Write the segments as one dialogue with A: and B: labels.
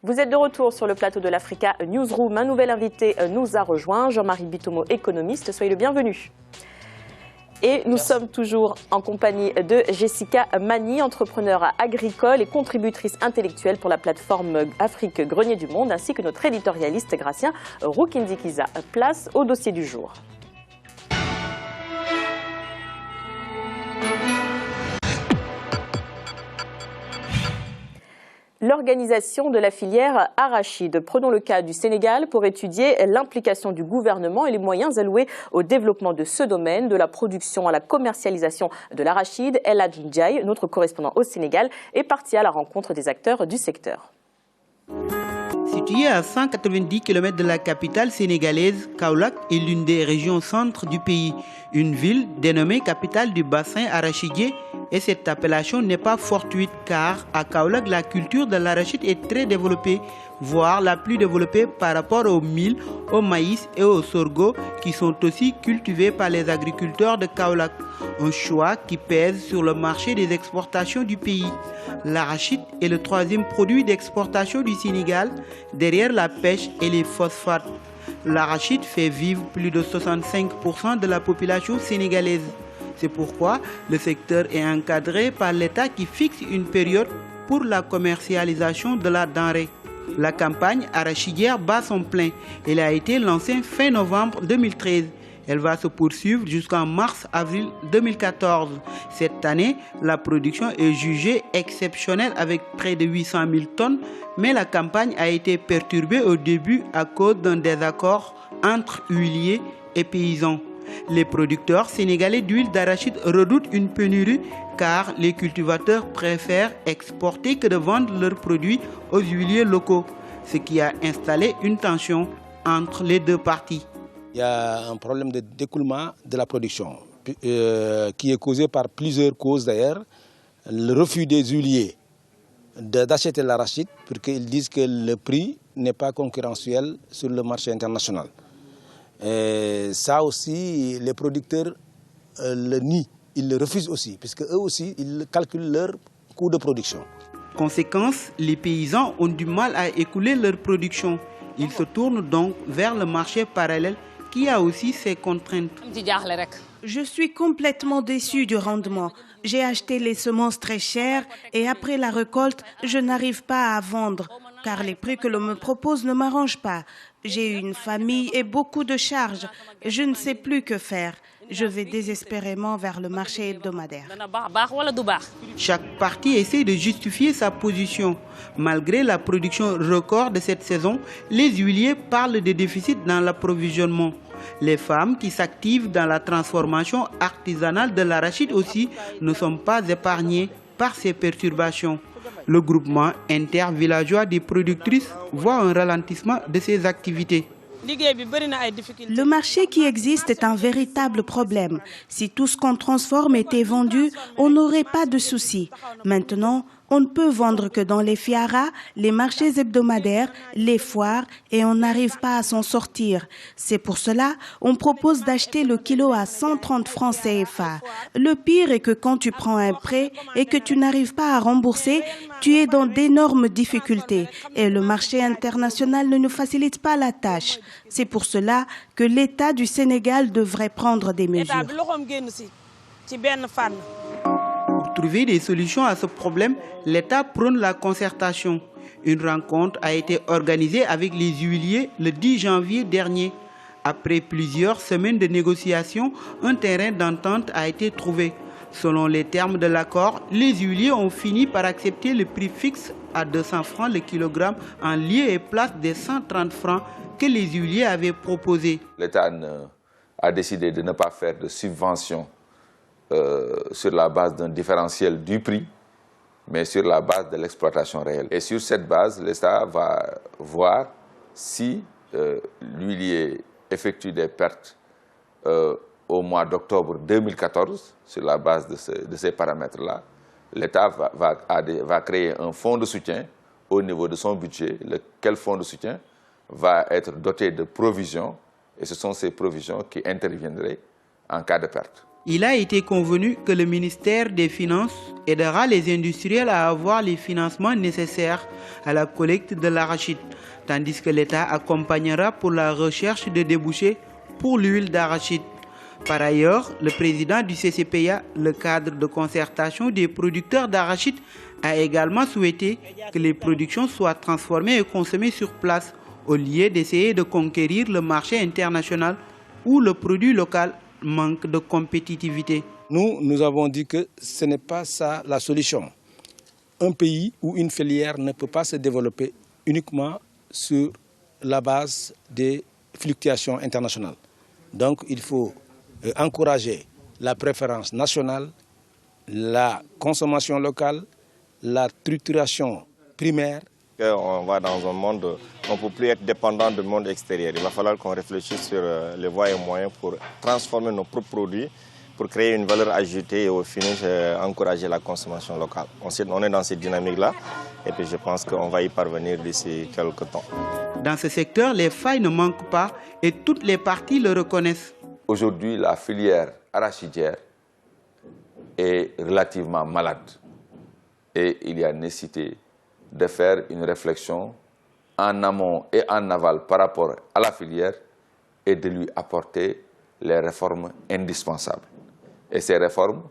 A: Vous êtes de retour sur le plateau de l'Africa Newsroom. Un nouvel invité nous a rejoint, Jean-Marie Bitomo, économiste. Soyez le bienvenu. Et nous sommes toujours en compagnie de Jessica Mani, entrepreneure agricole et contributrice intellectuelle pour la plateforme Afrique Grenier du Monde, ainsi que notre éditorialiste Gratien Roukindikiza. Place au dossier du jour. L'organisation de la filière arachide. Prenons le cas du Sénégal pour étudier l'implication du gouvernement et les moyens alloués au développement de ce domaine, de la production à la commercialisation de l'arachide. El Hadji Ndiaye, notre correspondant au Sénégal, est parti à la rencontre des acteurs du secteur.
B: Située à 190 km de la capitale sénégalaise, Kaolack est l'une des régions centres du pays. Une ville dénommée capitale du bassin arachidier, et cette appellation n'est pas fortuite car à Kaolack, la culture de l'arachide est très développée, voire la plus développée par rapport au mil, au maïs et au sorgho qui sont aussi cultivés par les agriculteurs de Kaolack. Un choix qui pèse sur le marché des exportations du pays. L'arachide est le troisième produit d'exportation du Sénégal, derrière la pêche et les phosphates. L'arachide fait vivre plus de 65% de la population sénégalaise. C'est pourquoi le secteur est encadré par l'État qui fixe une période pour la commercialisation de la denrée. La campagne arachidière bat son plein. Elle a été lancée fin novembre 2013. Elle va se poursuivre jusqu'en mars-avril 2014. Cette année, la production est jugée exceptionnelle avec près de 800 000 tonnes, mais la campagne a été perturbée au début à cause d'un désaccord entre huiliers et paysans. Les producteurs sénégalais d'huile d'arachide redoutent une pénurie car les cultivateurs préfèrent exporter que de vendre leurs produits aux huiliers locaux, ce qui a installé une tension entre les deux parties.
C: Il y a un problème de découlement de la production qui est causé par plusieurs causes d'ailleurs. Le refus des huiliers d'acheter l'arachide parce qu'ils disent que le prix n'est pas concurrentiel sur le marché international. Et ça aussi, les producteurs le nient, ils le refusent aussi, puisque eux aussi, ils calculent leur coût de production.
B: Conséquence, les paysans ont du mal à écouler leur production. Ils se tournent donc vers le marché parallèle qui a aussi ses contraintes.
D: Je suis complètement déçu du rendement. J'ai acheté les semences très chères et après la récolte, je n'arrive pas à vendre car les prix que l'on me propose ne m'arrangent pas. J'ai une famille et beaucoup de charges. Je ne sais plus que faire. Je vais désespérément vers le marché hebdomadaire.
B: Chaque partie essaie de justifier sa position. Malgré la production record de cette saison, les huiliers parlent de déficit dans l'approvisionnement. Les femmes qui s'activent dans la transformation artisanale de l'arachide aussi ne sont pas épargnées par ces perturbations. Le groupement intervillageois des productrices voit un ralentissement de ses activités.
D: Le marché qui existe est un véritable problème. Si tout ce qu'on transforme était vendu, on n'aurait pas de soucis. Maintenant, on ne peut vendre que dans les fiaras, les marchés hebdomadaires, les foires et on n'arrive pas à s'en sortir. C'est pour cela on propose d'acheter le kilo à 130 francs CFA. Le pire est que quand tu prends un prêt et que tu n'arrives pas à rembourser, tu es dans d'énormes difficultés et le marché international ne nous facilite pas la tâche. C'est pour cela que l'État du Sénégal devrait prendre des mesures.
B: Pour trouver des solutions à ce problème, l'État prône la concertation. Une rencontre a été organisée avec les huiliers le 10 janvier dernier. Après plusieurs semaines de négociations, un terrain d'entente a été trouvé. Selon les termes de l'accord, les huiliers ont fini par accepter le prix fixe à 200 francs le kilogramme en lieu et place des 130 francs que les huiliers avaient proposés.
E: L'État a décidé de ne pas faire de subvention sur la base d'un différentiel du prix, mais sur la base de l'exploitation réelle. Et sur cette base, l'État va voir si l'huilier effectue des pertes au mois d'octobre 2014, sur la base de ces paramètres-là. L'État va créer un fonds de soutien au niveau de son budget, lequel fonds de soutien va être doté de provisions, et ce sont ces provisions qui interviendraient en cas de perte.
B: Il a été convenu que le ministère des Finances aidera les industriels à avoir les financements nécessaires à la collecte de l'arachide, tandis que l'État accompagnera pour la recherche de débouchés pour l'huile d'arachide. Par ailleurs, le président du CCPA, le cadre de concertation des producteurs d'arachide, a également souhaité que les productions soient transformées et consommées sur place, au lieu d'essayer de conquérir le marché international où le produit local manque de compétitivité.
C: Nous avons dit que ce n'est pas ça la solution. Un pays ou une filière ne peut pas se développer uniquement sur la base des fluctuations internationales. Donc il faut encourager la préférence nationale, la consommation locale, la structuration primaire.
F: On va dans un monde, on ne peut plus être dépendant du monde extérieur. Il va falloir qu'on réfléchisse sur les voies et moyens pour transformer nos propres produits, pour créer une valeur ajoutée et au finish encourager la consommation locale. On est dans cette dynamique-là et puis je pense qu'on va y parvenir d'ici quelques temps.
B: Dans ce secteur, les failles ne manquent pas et toutes les parties le reconnaissent.
E: Aujourd'hui, la filière arachidière est relativement malade et il y a nécessité de faire une réflexion en amont et en aval par rapport à la filière et de lui apporter les réformes indispensables. Et ces réformes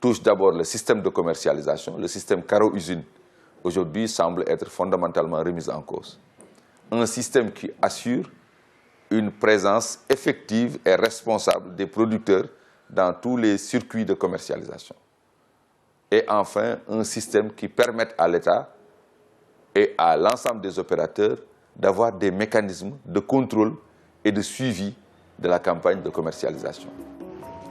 E: touchent d'abord le système de commercialisation. Le système carreau-usine aujourd'hui semble être fondamentalement remis en cause. Un système qui assure une présence effective et responsable des producteurs dans tous les circuits de commercialisation. Et enfin, un système qui permette à l'État et à l'ensemble des opérateurs d'avoir des mécanismes de contrôle et de suivi de la campagne de commercialisation.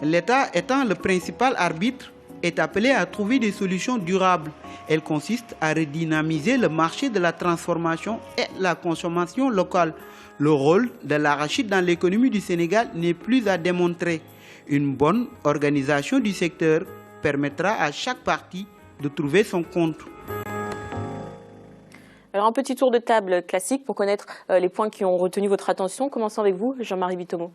B: L'État étant le principal arbitre, est appelé à trouver des solutions durables. Elle consiste à redynamiser le marché de la transformation et la consommation locale. Le rôle de l'arachide dans l'économie du Sénégal n'est plus à démontrer. Une bonne organisation du secteur permettra à chaque partie de trouver son compte.
A: Alors un petit tour de table classique pour connaître les points qui ont retenu votre attention. Commençons avec vous, Jean-Marie Bitomo.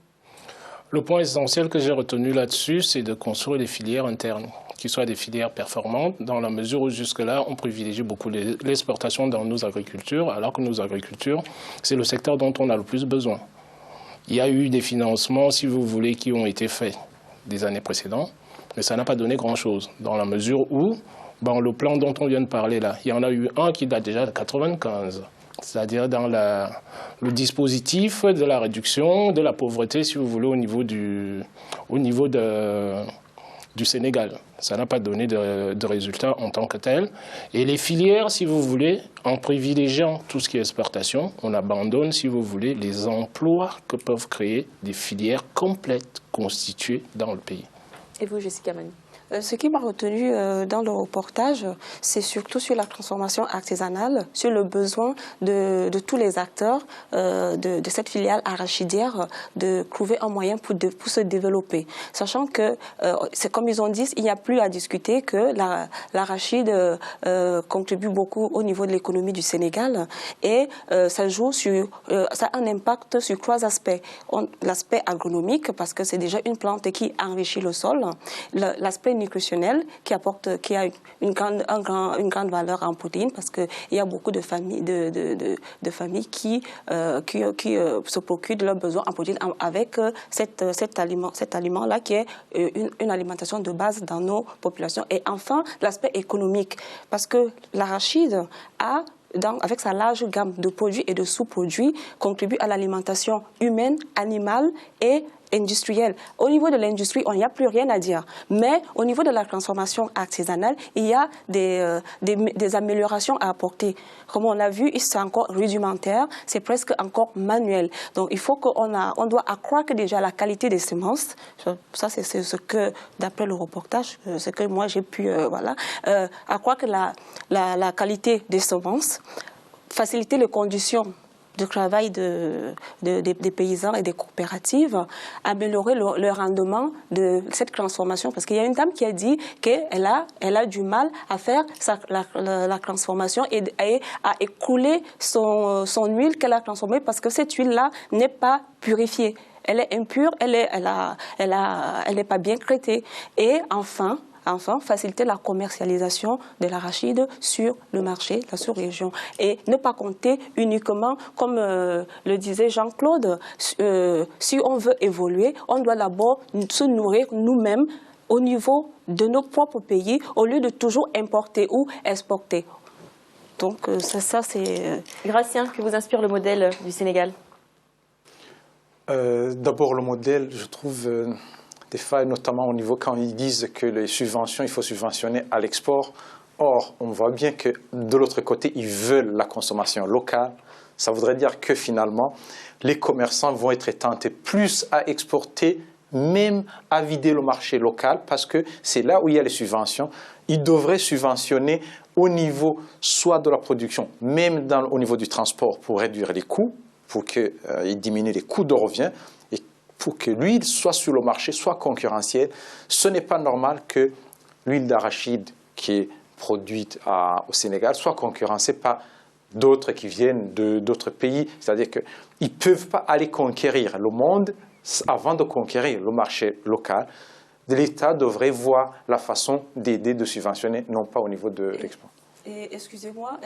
G: Le point essentiel que j'ai retenu là-dessus, c'est de construire des filières internes, qui soient des filières performantes, dans la mesure où jusque-là, on privilégie beaucoup l'exportation dans nos agricultures, alors que nos agricultures, c'est le secteur dont on a le plus besoin. Il y a eu des financements, si vous voulez, qui ont été faits des années précédentes, mais ça n'a pas donné grand-chose, dans la mesure où, le plan dont on vient de parler là, il y en a eu un qui date déjà de 1995. C'est-à-dire dans le dispositif de la réduction de la pauvreté, si vous voulez, au niveau du Sénégal. Ça n'a pas donné de résultats en tant que tel. Et les filières, si vous voulez, en privilégiant tout ce qui est exportation, on abandonne, si vous voulez, les emplois que peuvent créer des filières complètes constituées dans le pays.
A: Et vous, Jessica Mani?
H: Ce qui m'a retenu dans le reportage, c'est surtout sur la transformation artisanale, sur le besoin de tous les acteurs de cette filière arachidière de trouver un moyen pour se développer. Sachant que, c'est comme ils ont dit, il n'y a plus à discuter que l'arachide contribue beaucoup au niveau de l'économie du Sénégal et ça a un impact sur 3 aspects. L'aspect agronomique, parce que c'est déjà une plante qui enrichit le sol, l'aspect nutritionnel qui a une grande valeur en protéines parce qu'il y a beaucoup de familles qui se procurent de leurs besoins en protéines avec cet aliment-là qui est une alimentation de base dans nos populations. Et enfin, l'aspect économique, parce que l'arachide avec sa large gamme de produits et de sous-produits, contribue à l'alimentation humaine, animale et industrielle. Au niveau de l'industrie, il n'y a plus rien à dire. Mais au niveau de la transformation artisanale, il y a des améliorations à apporter. Comme on l'a vu, c'est encore rudimentaire, c'est presque encore manuel. Donc il faut on doit accroître déjà la qualité des semences. Ça, c'est ce que, d'après le reportage, ce que moi j'ai pu, accroître la qualité des semences, faciliter les conditions de travail des paysans et des coopératives, améliorer le rendement de cette transformation. Parce qu'il y a une dame qui a dit qu'elle a du mal à faire la transformation et à écouler son huile qu'elle a transformée parce que cette huile-là n'est pas purifiée. elle est impure, elle est pas bien traitée. Et enfin, faciliter la commercialisation de l'arachide sur le marché de la sous-région. Et ne pas compter uniquement, comme le disait Jean-Claude, si on veut évoluer, on doit d'abord se nourrir nous-mêmes au niveau de nos propres pays, au lieu de toujours importer ou exporter. Donc ça c'est...
A: Gratien, que vous inspire le modèle du Sénégal?
I: D'abord le modèle, je trouve... des failles, notamment au niveau quand ils disent que les subventions, il faut subventionner à l'export. Or, on voit bien que de l'autre côté, ils veulent la consommation locale. Ça voudrait dire que finalement, les commerçants vont être tentés plus à exporter, même à vider le marché local, parce que c'est là où il y a les subventions. Ils devraient subventionner au niveau soit de la production, même au niveau du transport pour réduire les coûts, pour qu'ils diminuent les coûts de revient, pour que l'huile soit sur le marché, soit concurrentielle. Ce n'est pas normal que l'huile d'arachide qui est produite au Sénégal soit concurrencée par d'autres qui viennent d'autres pays. C'est-à-dire qu'ils ne peuvent pas aller conquérir le monde avant de conquérir le marché local. L'État devrait voir la façon d'aider, de subventionner, non pas au niveau de l'export.
H: Excusez-moi,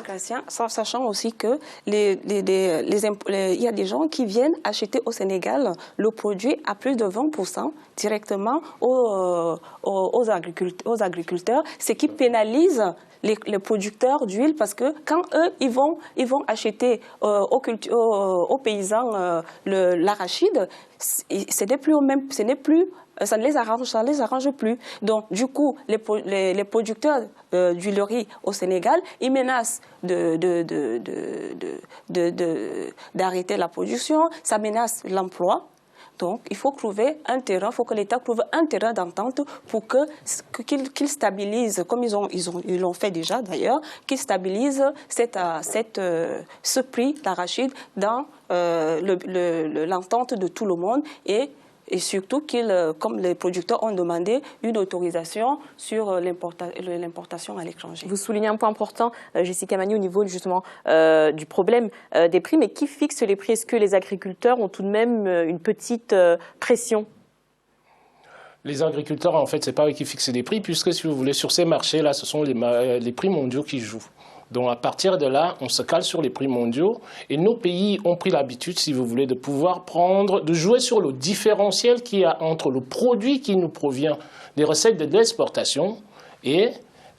H: Gratien, sachant aussi que il y a des gens qui viennent acheter au Sénégal le produit à plus de 20% directement aux agriculteurs, ce qui pénalise les producteurs d'huile, parce que quand eux, ils vont acheter aux paysans l'arachide, ça ne les arrange plus. Donc, du coup, les producteurs d'huileries au Sénégal, ils menacent d'arrêter la production, ça menace l'emploi. Donc, il faut trouver un terrain, il faut que l'État trouve un terrain d'entente pour qu'ils stabilisent, comme ils l'ont fait déjà d'ailleurs, qu'ils stabilisent ce prix d'arachide dans l'entente de tout le monde et surtout comme les producteurs ont demandé, une autorisation sur l'importation à l'étranger.
A: Vous soulignez un point important, Jessica Mani, au niveau justement du problème des prix, mais qui fixe les prix? Est-ce que les agriculteurs ont tout de même une petite pression?
G: Les agriculteurs, en fait, ce n'est pas eux qui fixent les prix, puisque si vous voulez, sur ces marchés-là, ce sont les prix mondiaux qui jouent. Donc à partir de là, on se cale sur les prix mondiaux et nos pays ont pris l'habitude, si vous voulez, de pouvoir de jouer sur le différentiel qu'il y a entre le produit qui nous provient des recettes de l'exportation et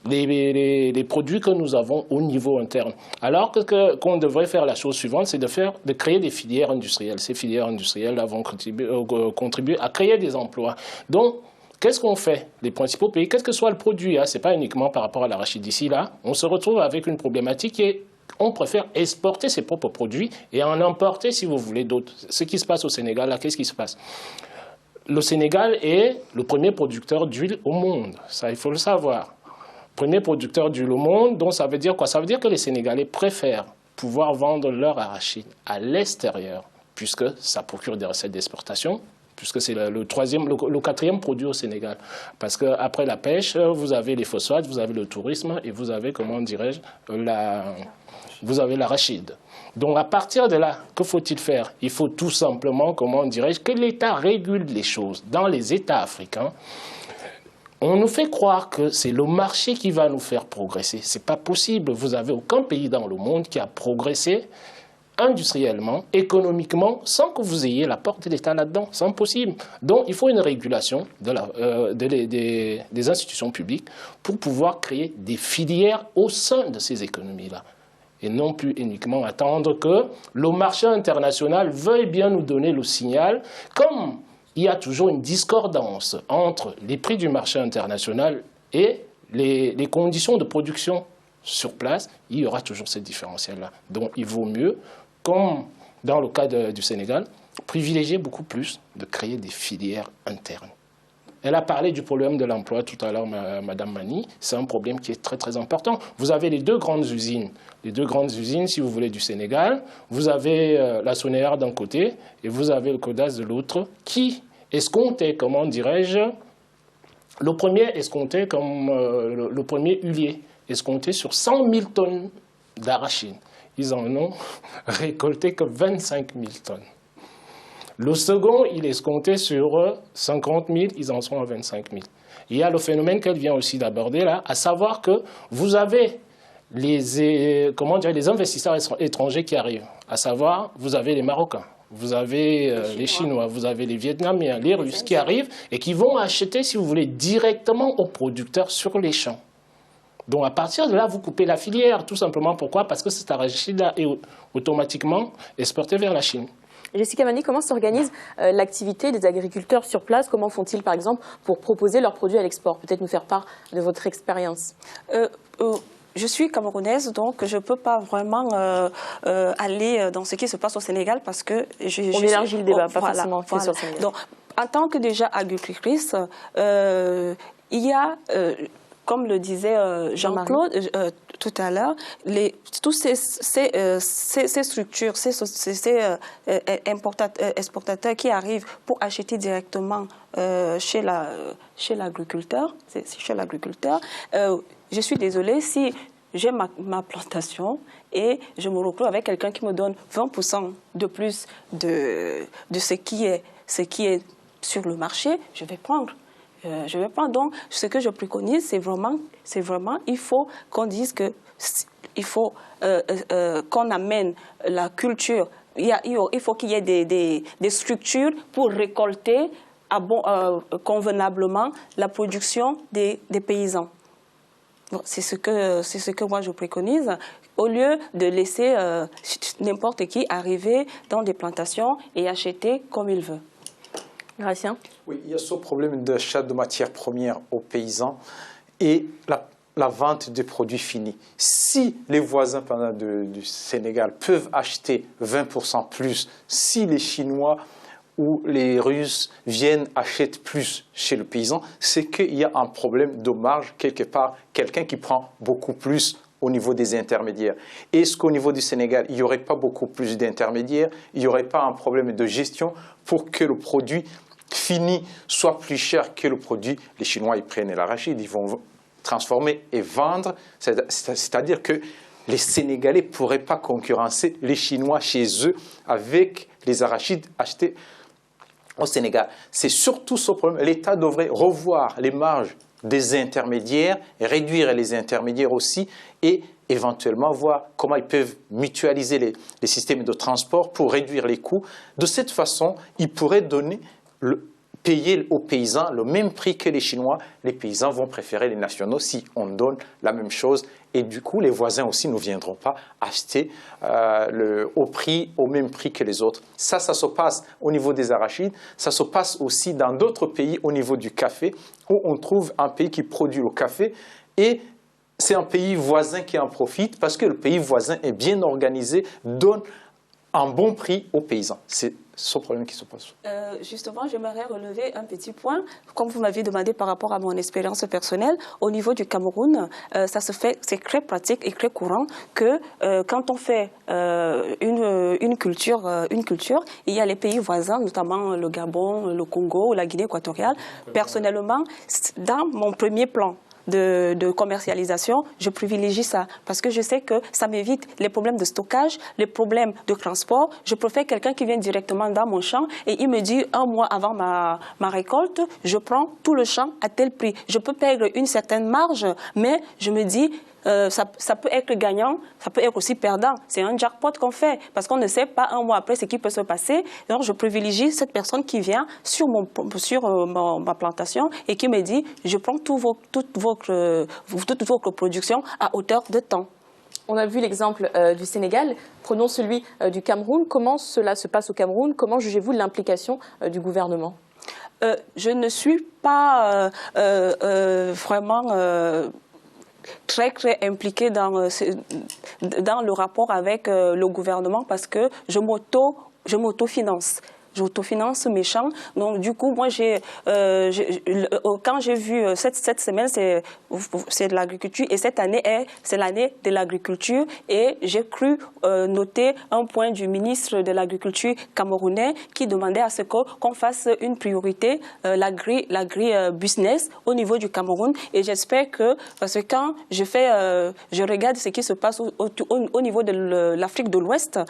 G: les produits que nous avons au niveau interne. Alors qu'on devrait faire la chose suivante, c'est de créer des filières industrielles. Ces filières industrielles vont contribuer à créer des emplois. Donc, qu'est-ce qu'on fait? Les principaux pays, quel que soit le produit, ce n'est pas uniquement par rapport à l'arachide ici, là, on se retrouve avec une problématique et on préfère exporter ses propres produits et en importer, si vous voulez, d'autres. Ce qui se passe au Sénégal, là, qu'est-ce qui se passe? Le Sénégal est le premier producteur d'huile au monde, ça il faut le savoir. Premier producteur d'huile au monde, donc ça veut dire quoi? Ça veut dire que les Sénégalais préfèrent pouvoir vendre leur arachide à l'extérieur, puisque ça procure des recettes d'exportation, puisque c'est le quatrième produit au Sénégal. Parce qu'après la pêche, vous avez les phosphates, vous avez le tourisme et vous avez, comment dirais-je, vous avez l'arachide. Donc à partir de là, que faut-il faire? Il faut tout simplement, comment dirais-je, que l'État régule les choses. Dans les États africains, on nous fait croire que c'est le marché qui va nous faire progresser. Ce n'est pas possible. Vous n'avez aucun pays dans le monde qui a progressé industriellement, économiquement, sans que vous ayez la porte de l'État là-dedans. C'est impossible. Donc, il faut une régulation des institutions publiques pour pouvoir créer des filières au sein de ces économies-là. Et non plus uniquement attendre que le marché international veuille bien nous donner le signal, comme il y a toujours une discordance entre les prix du marché international et les conditions de production sur place, il y aura toujours ce différentiel-là. Donc, il vaut mieux, comme dans le cas du Sénégal, privilégier beaucoup plus de créer des filières internes. Elle a parlé du problème de l'emploi tout à l'heure, Madame Mani. C'est un problème qui est très, très important. Vous avez les deux grandes usines, si vous voulez, du Sénégal. Vous avez la Sonéar d'un côté et vous avez le Codas de l'autre, qui escomptait, comment dirais-je, le premier escomptait comme le premier huilier, escompté sur 100 000 tonnes d'arachide. Ils en ont récolté que 25 000 tonnes. Le second, il est escompté sur 50 000, ils en sont à 25 000. Il y a le phénomène qu'elle vient aussi d'aborder là, à savoir que vous avez les investisseurs étrangers qui arrivent, à savoir, vous avez les Marocains, vous avez les Chinois, vous avez les Vietnamiens, les Russes qui arrivent et qui vont acheter, si vous voulez, directement aux producteurs sur les champs. Donc à partir de là, vous coupez la filière, tout simplement. Pourquoi? Parce que cet arachide-là est automatiquement exporté vers la Chine.
A: Jessica Mani, comment s'organise l'activité des agriculteurs sur place? Comment font-ils, par exemple, pour proposer leurs produits à l'export? Peut-être nous faire part de votre expérience.
H: Je suis camerounaise, donc je ne peux pas vraiment aller dans ce qui se passe au Sénégal parce que...
A: On élargit le débat, pas forcément fait sur le Sénégal.
H: Donc, en tant que déjà agricultrice, il y a... comme le disait Jean-Claude tout à l'heure, tous ces structures, ces exportateurs qui arrivent pour acheter directement chez l'agriculteur, je suis désolée si j'ai ma plantation et je me retrouve avec quelqu'un qui me donne 20% de plus de ce qui est sur le marché, je vais prendre. Donc, ce que je préconise, c'est vraiment, il faut qu'on dise que il faut qu'on amène la culture. Il faut qu'il y ait des structures pour récolter convenablement la production des paysans. C'est ce que moi je préconise, au lieu de laisser n'importe qui arriver dans des plantations et acheter comme il veut.
A: Gratien.
I: Oui, il y a ce problème d'achat de matières premières aux paysans et la vente des produits finis. Si les voisins du Sénégal peuvent acheter 20% plus, si les Chinois ou les Russes viennent acheter plus chez le paysan, c'est qu'il y a un problème de marge quelque part, quelqu'un qui prend beaucoup plus au niveau des intermédiaires. Est-ce qu'au niveau du Sénégal, il n'y aurait pas beaucoup plus d'intermédiaires, il n'y aurait pas un problème de gestion pour que le produit fini soit plus cher que le produit? Les Chinois, ils prennent l'arachide, ils vont transformer et vendre, c'est-à-dire que les Sénégalais ne pourraient pas concurrencer les Chinois chez eux avec les arachides achetés au Sénégal. C'est surtout ce problème. L'État devrait revoir les marges des intermédiaires, réduire les intermédiaires aussi et éventuellement voir comment ils peuvent mutualiser les systèmes de transport pour réduire les coûts. De cette façon, ils pourraient payer aux paysans le même prix que les Chinois. Les paysans vont préférer les nationaux si on donne la même chose. Et du coup, les voisins aussi ne viendront pas acheter au même prix que les autres. Ça se passe au niveau des arachides. Ça se passe aussi dans d'autres pays au niveau du café, où on trouve un pays qui produit le café et c'est un pays voisin qui en profite parce que le pays voisin est bien organisé, donne un bon prix aux paysans. C'est ce problème qui se pose.
H: Justement, j'aimerais relever un petit point. Comme vous m'avez demandé par rapport à mon expérience personnelle, au niveau du Cameroun, ça se fait, c'est très pratique et très courant que quand on fait une culture, il y a les pays voisins, notamment le Gabon, le Congo, la Guinée équatoriale. Personnellement, dans mon premier plan de commercialisation, je privilégie ça parce que je sais que ça m'évite les problèmes de stockage, les problèmes de transport. Je préfère quelqu'un qui vient directement dans mon champ et il me dit un mois avant ma récolte, je prends tout le champ à tel prix. Je peux perdre une certaine marge, mais je me dis ça peut être gagnant, ça peut être aussi perdant. C'est un jackpot qu'on fait parce qu'on ne sait pas un mois après ce qui peut se passer. Donc, je privilégie cette personne qui vient sur ma plantation et qui me dit je prends toute votre production à hauteur de temps.
A: On a vu l'exemple du Sénégal. Prenons celui du Cameroun. Comment cela se passe au Cameroun? Comment jugez-vous de l'implication du gouvernement?
H: Je ne suis pas vraiment très impliquée dans le rapport avec le gouvernement parce que je m'autofinance. J'autofinance mes champs. Donc, du coup, moi, quand j'ai vu cette semaine, c'est de l'agriculture et cette année, c'est l'année de l'agriculture et j'ai cru noter un point du ministre de l'Agriculture camerounais qui demandait à ce qu'on fasse une priorité, l'agri-business au niveau du Cameroun. Et j'espère que, parce que quand je regarde ce qui se passe au niveau de l'Afrique de l'Ouest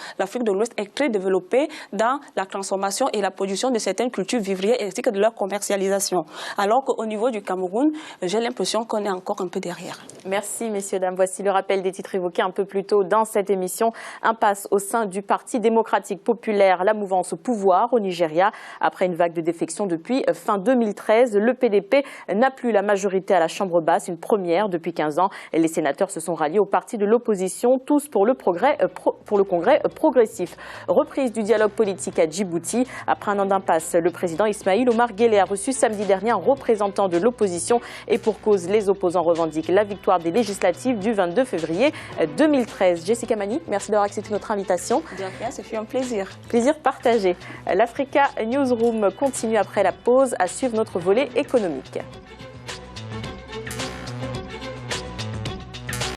H: est très développée dans la transformation l'exportation et la production de certaines cultures vivrières ainsi que de leur commercialisation. Alors qu'au niveau du Cameroun, j'ai l'impression qu'on est encore un peu derrière.
A: Merci messieurs, dames. Voici le rappel des titres évoqués un peu plus tôt dans cette émission. Impasse au sein du Parti démocratique populaire, la mouvance au pouvoir au Nigeria. Après une vague de défection depuis fin 2013, le PDP n'a plus la majorité à la Chambre basse, une première depuis 15 ans. Les sénateurs se sont ralliés au parti de l'opposition, tous pour le Congrès progressif. Reprise du dialogue politique à Djibouti. Après un an d'impasse, le président Ismaïl Omar Guelleh a reçu samedi dernier un représentant de l'opposition et pour cause, les opposants revendiquent la victoire des législatives du 22 février 2013. Jessica Mani, merci d'avoir accepté notre invitation.
H: De rien, ça fait un plaisir.
A: Plaisir partagé. L'Africa Newsroom continue après la pause à suivre notre volet économique.